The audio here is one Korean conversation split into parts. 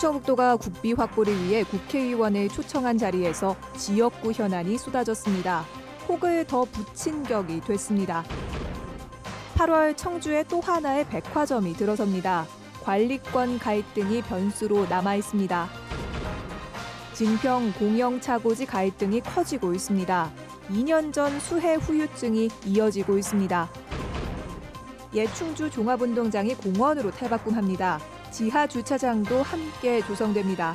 충청북도가 국비 확보를 위해 국회의원을 초청한 자리에서 지역구 현안이 쏟아졌습니다. 폭을 더 붙인 격이 됐습니다. 8월 청주에 또 하나의 백화점이 들어섭니다. 관리권 갈등이 변수로 남아 있습니다. 진평 공영차고지 갈등이 커지고 있습니다. 2년 전 수해 후유증이 이어지고 있습니다. 옛 충주 종합운동장이 공원으로 탈바꿈합니다. 지하 주차장도 함께 조성됩니다.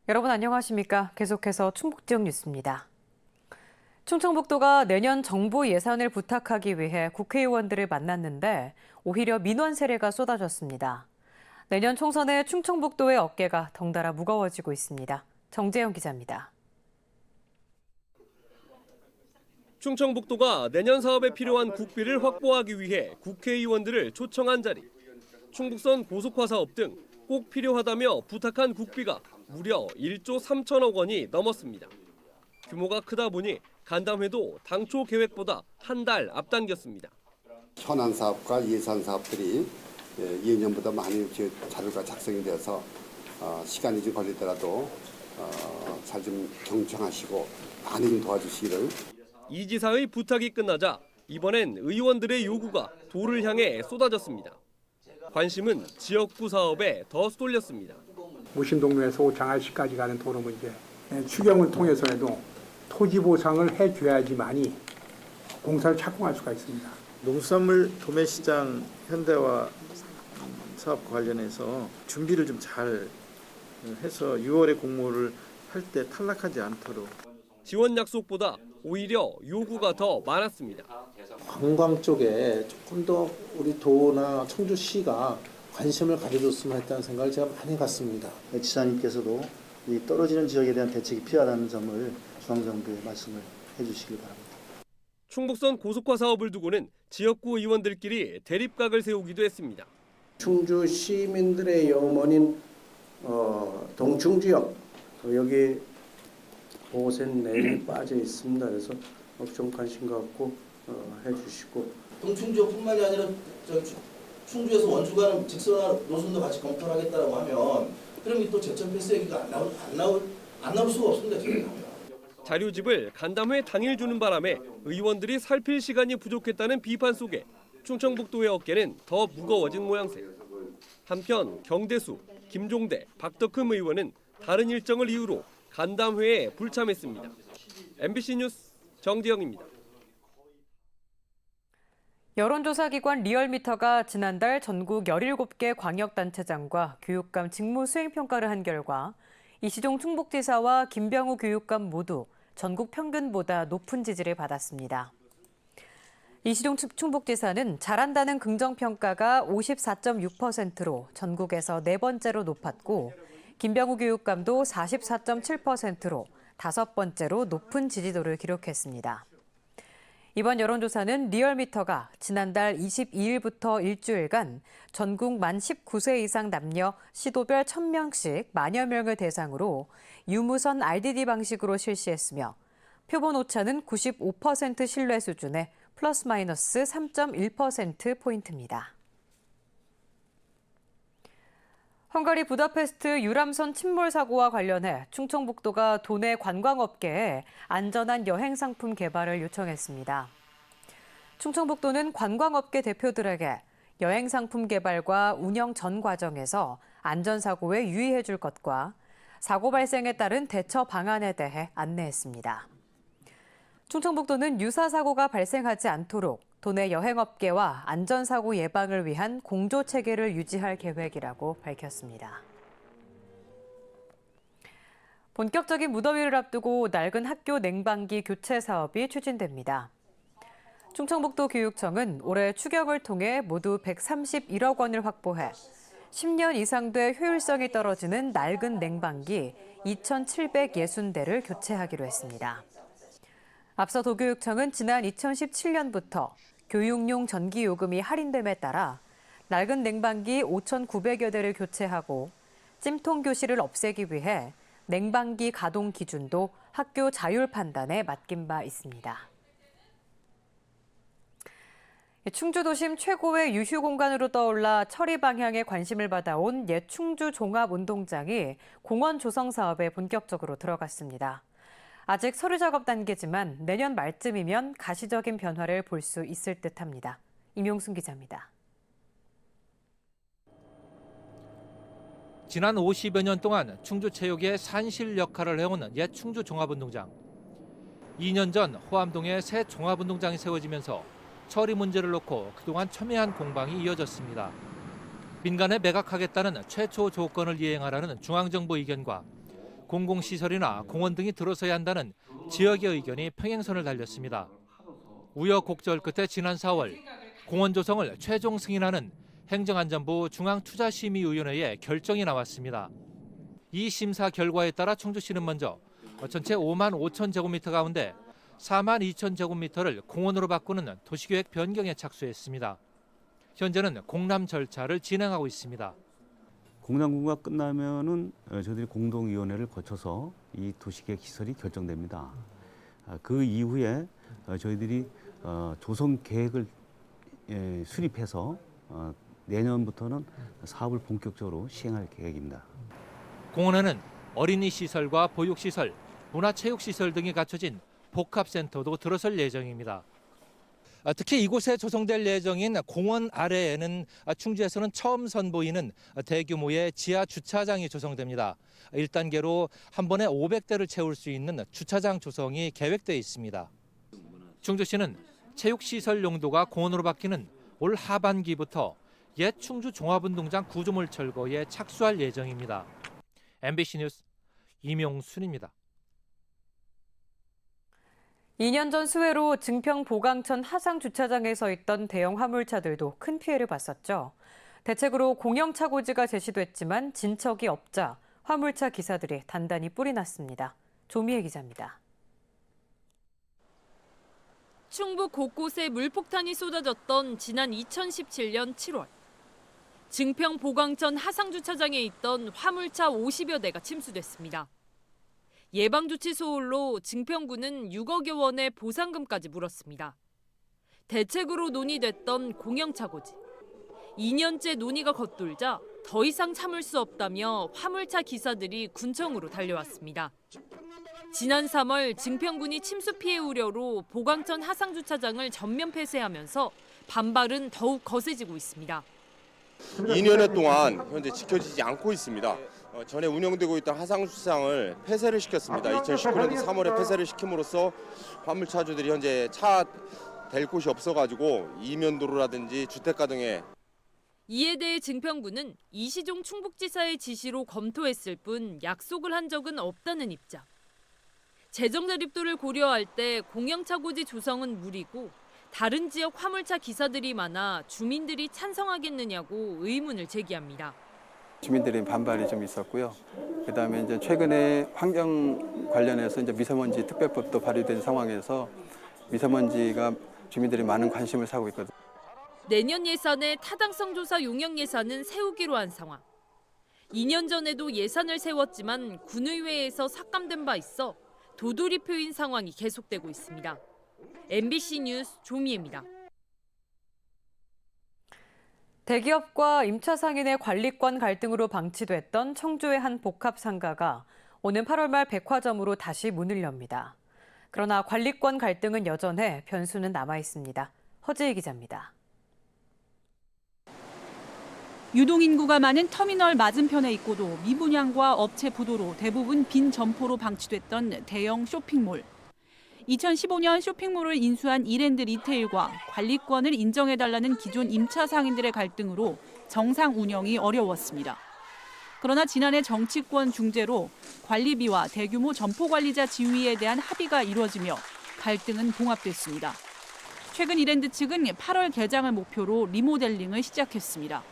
여러분 안녕하십니까? 계속해서 충북 지역 뉴스입니다. 충청북도가 내년 정부 예산을 부탁하기 위해 국회의원들을 만났는데 오히려 민원 세례가 쏟아졌습니다. 내년 총선에 충청북도의 어깨가 덩달아 무거워지고 있습니다. 정재영 기자입니다. 충청북도가 내년 사업에 필요한 국비를 확보하기 위해 국회의원들을 초청한 자리. 충북선 고속화 사업 등 꼭 필요하다며 부탁한 국비가 무려 1조 3천억 원이 넘었습니다. 규모가 크다 보니 간담회도 당초 계획보다 한 달 앞당겼습니다. 현안 사업과 예산 사업들이 예년보다 많이 자료가 작성이 되어서 시간이 좀 걸리더라도 잘 좀 경청하시고 많이 좀 도와주시기를. 이 지사의 부탁이 끝나자 이번엔 의원들의 요구가 도를 향해 쏟아졌습니다. 관심은 지역구 사업에 더 쏠렸습니다. 무신동로에서 장안시까지 가는 도로 문제, 추경을 통해서라도 토지 보상을 해줘야지만이 공사를 착공할 수가 있습니다. 농수산물 도매시장 현대화 사업 관련해서 준비를 좀 잘 해서 6월에 공모를 할 때 탈락하지 않도록. 지원 약속보다 오히려 요구가 더 많았습니다. 관광 쪽에 조금 더 우리 도나 청주시가 관심을 가져줬으면 했다는 생각을 제가 많이 갖습니다. 지사님께서도 이 떨어지는 지역에 대한 대책이 필요하다는 점을 중앙정부에 말씀을 해주시기 바랍니다. 충북선 고속화 사업을 두고는 지역구 의원들끼리 대립각을 세우기도 했습니다. 충주 시민들의 영혼인 동충지역 여기 보호선 내에 빠져 있습니다. 그래서 좀 관심 갖고 해주시고 동충지역뿐만이 아니라 충주에서 원주 가는 직선화 노선도 같이 검토를 하겠다고 하면 그럼 또 제천 패스 얘기가 안 나올 수가 없습니다. 지금. 자료집을 간담회 당일 주는 바람에 의원들이 살필 시간이 부족했다는 비판 속에 충청북도의 어깨는 더 무거워진 모양새. 한편 경대수, 김종대, 박덕흠 의원은 다른 일정을 이유로 간담회에 불참했습니다. MBC 뉴스 정재영입니다. 여론조사기관 리얼미터가 지난달 전국 17개 광역단체장과 교육감 직무 수행평가를 한 결과 이시종 충북지사와 김병우 교육감 모두 전국 평균보다 높은 지지를 받았습니다. 이시종 충북지사는 잘한다는 긍정평가가 54.6%로 전국에서 네 번째로 높았고 김병우 교육감도 44.7%로 다섯 번째로 높은 지지도를 기록했습니다. 이번 여론조사는 리얼미터가 지난달 22일부터 일주일간 전국 만 19세 이상 남녀 시도별 1,000명씩 만여 명을 대상으로 유무선 RDD 방식으로 실시했으며 표본 오차는 95% 신뢰 수준의 플러스 마이너스 3.1%포인트입니다. 헝가리 부다페스트 유람선 침몰 사고와 관련해 충청북도가 도내 관광업계에 안전한 여행 상품 개발을 요청했습니다. 충청북도는 관광업계 대표들에게 여행 상품 개발과 운영 전 과정에서 안전사고에 유의해 줄 것과 사고 발생에 따른 대처 방안에 대해 안내했습니다. 충청북도는 유사 사고가 발생하지 않도록 도내 여행업계와 안전사고 예방을 위한 공조체계를 유지할 계획이라고 밝혔습니다. 본격적인 무더위를 앞두고 낡은 학교 냉방기 교체 사업이 추진됩니다. 충청북도 교육청은 올해 추경을 통해 모두 131억 원을 확보해 10년 이상 돼 효율성이 떨어지는 낡은 냉방기 2,760대를 교체하기로 했습니다. 앞서 도교육청은 지난 2017년부터 교육용 전기요금이 할인됨에 따라 낡은 냉방기 5,900여 대를 교체하고 찜통 교실을 없애기 위해 냉방기 가동 기준도 학교 자율 판단에 맡긴 바 있습니다. 충주 도심 최고의 유휴 공간으로 떠올라 처리 방향에 관심을 받아온 옛 충주 종합운동장이 공원 조성 사업에 본격적으로 들어갔습니다. 아직 서류 작업 단계지만 내년 말쯤이면 가시적인 변화를 볼 수 있을 듯합니다. 임용순 기자입니다. 지난 50여 년 동안 충주체육의 산실 역할을 해온 옛 충주 종합운동장. 2년 전 호암동에 새 종합운동장이 세워지면서 처리 문제를 놓고 그동안 첨예한 공방이 이어졌습니다. 민간에 매각하겠다는 최초 조건을 이행하라는 중앙정부 의견과 공공시설이나 공원 등이 들어서야 한다는 지역의 의견이 평행선을 달렸습니다. 우여곡절 끝에 지난 4월 공원 조성을 최종 승인하는 행정안전부 중앙투자심의위원회의 결정이 나왔습니다. 이 심사 결과에 따라 충주시는 먼저 전체 5만 5천 제곱미터 가운데 4만 2천 제곱미터를 공원으로 바꾸는 도시계획 변경에 착수했습니다. 현재는 공람 절차를 진행하고 있습니다. 공람공고가 끝나면은 저희들이 공동위원회를 거쳐서 이 도시계획 시설이 결정됩니다. 그 이후에 저희들이 조성 계획을 수립해서 내년부터는 사업을 본격적으로 시행할 계획입니다. 공원에는 어린이 시설과 보육 시설, 문화체육 시설 등이 갖춰진 복합센터도 들어설 예정입니다. 특히 이곳에 조성될 예정인 공원 아래에는 충주에서는 처음 선보이는 대규모의 지하 주차장이 조성됩니다. 1단계로 한 번에 500대를 채울 수 있는 주차장 조성이 계획되어 있습니다. 충주시는 체육시설 용도가 공원으로 바뀌는 올 하반기부터 옛 충주 종합운동장 구조물 철거에 착수할 예정입니다. MBC 뉴스 임용순입니다. 2년 전 수해로 증평 보강천 하상 주차장에 서 있던 대형 화물차들도 큰 피해를 봤었죠. 대책으로 공영 차고지가 제시됐지만 진척이 없자 화물차 기사들이 단단히 뿔이 났습니다. 조미애 기자입니다. 충북 곳곳에 물폭탄이 쏟아졌던 지난 2017년 7월. 증평 보강천 하상주차장에 있던 화물차 50여 대가 침수됐습니다. 예방조치 소홀로 증평구는 6억여 원의 보상금까지 물었습니다. 대책으로 논의됐던 공영차고지. 2년째 논의가 겉돌자 더 이상 참을 수 없다며 화물차 기사들이 군청으로 달려왔습니다. 지난 3월 증평군이 침수 피해 우려로 보강천 하상주차장을 전면 폐쇄하면서 반발은 더욱 거세지고 있습니다. 2년여 동안 현재 지켜지지 않고 있습니다. 전에 운영되고 있던 하상주차장을 폐쇄를 시켰습니다. 2019년도 3월에 폐쇄를 시킴으로써 화물차주들이 현재 차 댈 곳이 없어가지고 이면도로라든지 주택가 등에 이에 대해 증평군은 이시종 충북지사의 지시로 검토했을 뿐 약속을 한 적은 없다는 입장. 재정 대립도를 고려할 때 공영차고지 조성은 무리고 다른 지역 화물차 기사들이 많아 주민들이 찬성하겠느냐고 의문을 제기합니다. 주민들의 반발이 좀 있었고요. 그다음에 이제 최근에 환경 관련해서 이제 미세먼지 특별법도 발의된 상황에서 미세먼지가 주민들이 많은 관심을 사고 있거든요. 내년 예산에 타당성 조사 용역 예산은 세우기로 한 상황. 2년 전에도 예산을 세웠지만 군의회에서 삭감된 바 있어 도돌이표인 상황이 계속되고 있습니다. MBC 뉴스 조미애입니다. 대기업과 임차 상인의 관리권 갈등으로 방치됐던 청주의 한 복합 상가가 오는 8월 말 백화점으로 다시 문을 엽니다. 그러나 관리권 갈등은 여전해 변수는 남아 있습니다. 허지혜 기자입니다. 유동인구가 많은 터미널 맞은편에 있고도 미분양과 업체 부도로 대부분 빈 점포로 방치됐던 대형 쇼핑몰. 2015년 쇼핑몰을 인수한 이랜드 리테일과 관리권을 인정해달라는 기존 임차 상인들의 갈등으로 정상 운영이 어려웠습니다. 그러나 지난해 정치권 중재로 관리비와 대규모 점포 관리자 지위에 대한 합의가 이루어지며 갈등은 봉합됐습니다. 최근 이랜드 측은 8월 개장을 목표로 리모델링을 시작했습니다.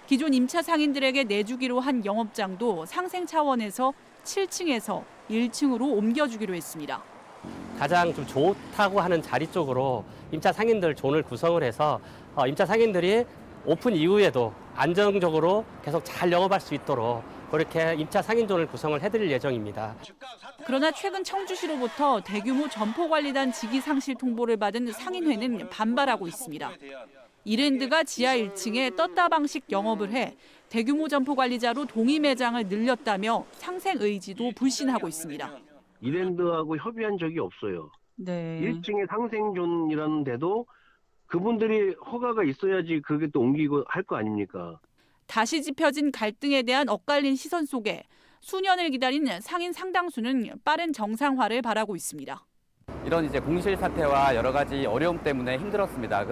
기존 임차 상인들에게 내주기로 한 영업장도 상생 차원에서 7층에서 1층으로 옮겨주기로 했습니다. 가장 좀 좋다고 하는 자리 쪽으로 임차 상인들 존을 구성을 해서 임차 상인들이 오픈 이후에도 안정적으로 계속 잘 영업할 수 있도록 그렇게 임차 상인존을 구성을 해드릴 예정입니다. 그러나 최근 청주시로부터 대규모 점포관리단 직위 상실 통보를 받은 상인회는 반발하고 있습니다. 이랜드가 지하 1층에 떴다 방식 영업을 해 대규모 점포관리자로 동의 매장을 늘렸다며 상생 의지도 불신하고 있습니다. 이랜드하고 협의한 적이 없어요. 네. 1층에 상생존이라는 데도 그분들이 허가가 있어야지 그게 또 옮기고 할 거 아닙니까? 다시 짚혀진 갈등에 대한 엇갈린 시선 속에 수년을 기다린 상인 상당수는 빠른 정상화를 바라고 있습니다. 이런 이제 공실 사태와 여러 가지 어려움 때문에 힘들었습니다.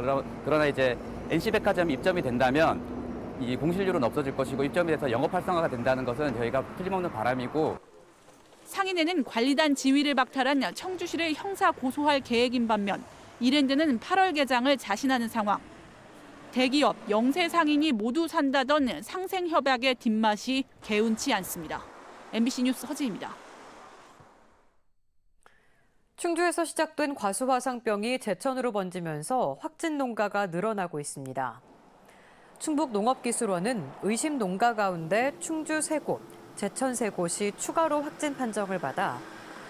그러나 이제 NC백화점이 입점이 된다면 이 공실률은 없어질 것이고 입점이 돼서 영업 활성화가 된다는 것은 저희가 틀림없는 바람이고. 상인회는 관리단 지위를 박탈한 청주시를 형사 고소할 계획인 반면 이랜드는 8월 개장을 자신하는 상황. 대기업, 영세 상인이 모두 산다던 상생 협약의 뒷맛이 개운치 않습니다. MBC 뉴스 허지입니다. 충주에서 시작된 과수화상병이 제천으로 번지면서 확진 농가가 늘어나고 있습니다. 충북농업기술원은 의심 농가 가운데 충주 3곳, 제천 3곳이 추가로 확진 판정을 받아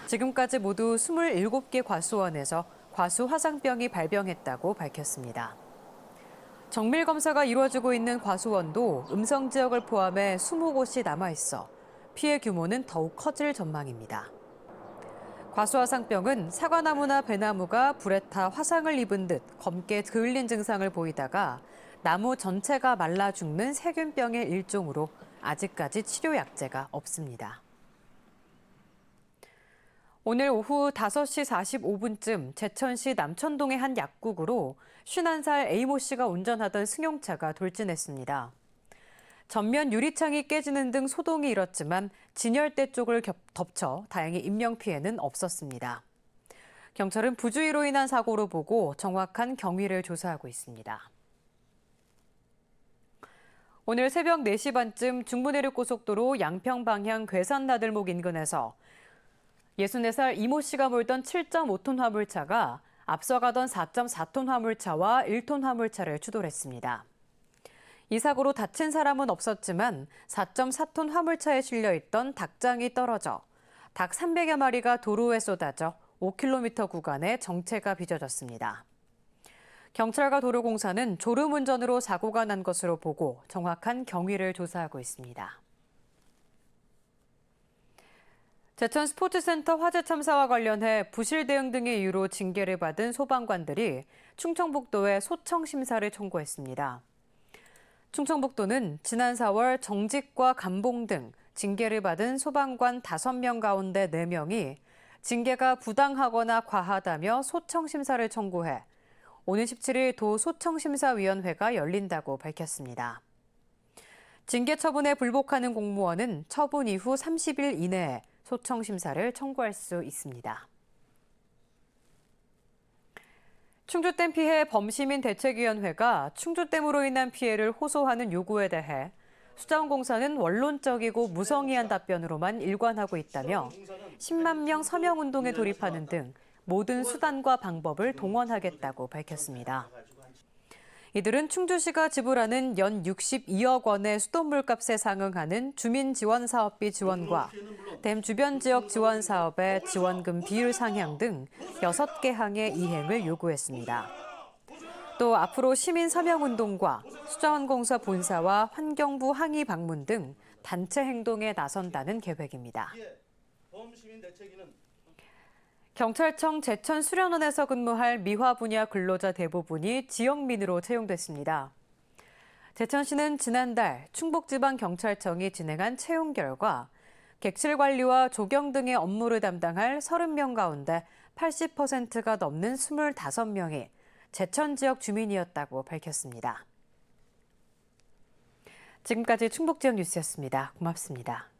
지금까지 모두 27개 과수원에서 과수화상병이 발병했다고 밝혔습니다. 정밀 검사가 이루어지고 있는 과수원도 음성 지역을 포함해 20곳이 남아있어 피해 규모는 더욱 커질 전망입니다. 과수화상병은 사과나무나 배나무가 불에 타 화상을 입은 듯 검게 그을린 증상을 보이다가 나무 전체가 말라 죽는 세균병의 일종으로 아직까지 치료 약제가 없습니다. 오늘 오후 5시 45분쯤 제천시 남천동의 한 약국으로 51살 A모 씨가 운전하던 승용차가 돌진했습니다. 전면 유리창이 깨지는 등 소동이 일었지만 진열대 쪽을 덮쳐 다행히 인명 피해는 없었습니다. 경찰은 부주의로 인한 사고로 보고 정확한 경위를 조사하고 있습니다. 오늘 새벽 4시 반쯤 중부내륙고속도로 양평 방향 괴산나들목 인근에서 64살 이모 씨가 몰던 7.5톤 화물차가 앞서 가던 4.4톤 화물차와 1톤 화물차를 추돌했습니다. 이 사고로 다친 사람은 없었지만 4.4톤 화물차에 실려있던 닭장이 떨어져 닭 300여 마리가 도로에 쏟아져 5km 구간에 정체가 빚어졌습니다. 경찰과 도로공사는 졸음운전으로 사고가 난 것으로 보고 정확한 경위를 조사하고 있습니다. 제천 스포츠센터 화재 참사와 관련해 부실 대응 등의 이유로 징계를 받은 소방관들이 충청북도에 소청 심사를 청구했습니다. 충청북도는 지난 4월 정직과 감봉 등 징계를 받은 소방관 5명 가운데 4명이 징계가 부당하거나 과하다며 소청 심사를 청구해 오는 17일 도 소청심사위원회가 열린다고 밝혔습니다. 징계 처분에 불복하는 공무원은 처분 이후 30일 이내에 소청심사를 청구할 수 있습니다. 충주댐 피해 범시민대책위원회가 충주댐으로 인한 피해를 호소하는 요구에 대해 수자원공사는 원론적이고 무성의한 답변으로만 일관하고 있다며 10만 명 서명운동에 돌입하는 등 모든 수단과 방법을 동원하겠다고 밝혔습니다. 이들은 충주시가 지불하는 연 62억 원의 수돗물값에 상응하는 주민지원사업비 지원과 댐 주변 지역 지원 사업의 지원금 비율 상향 등 6개 항의 이행을 요구했습니다. 또 앞으로 시민 서명운동과 수자원공사 본사와 환경부 항의 방문 등 단체 행동에 나선다는 계획입니다. 경찰청 제천 수련원에서 근무할 미화 분야 근로자 대부분이 지역민으로 채용됐습니다. 제천시는 지난달 충북지방경찰청이 진행한 채용 결과 객실 관리와 조경 등의 업무를 담당할 30명 가운데 80%가 넘는 25명이 제천 지역 주민이었다고 밝혔습니다. 지금까지 충북지역 뉴스였습니다. 고맙습니다.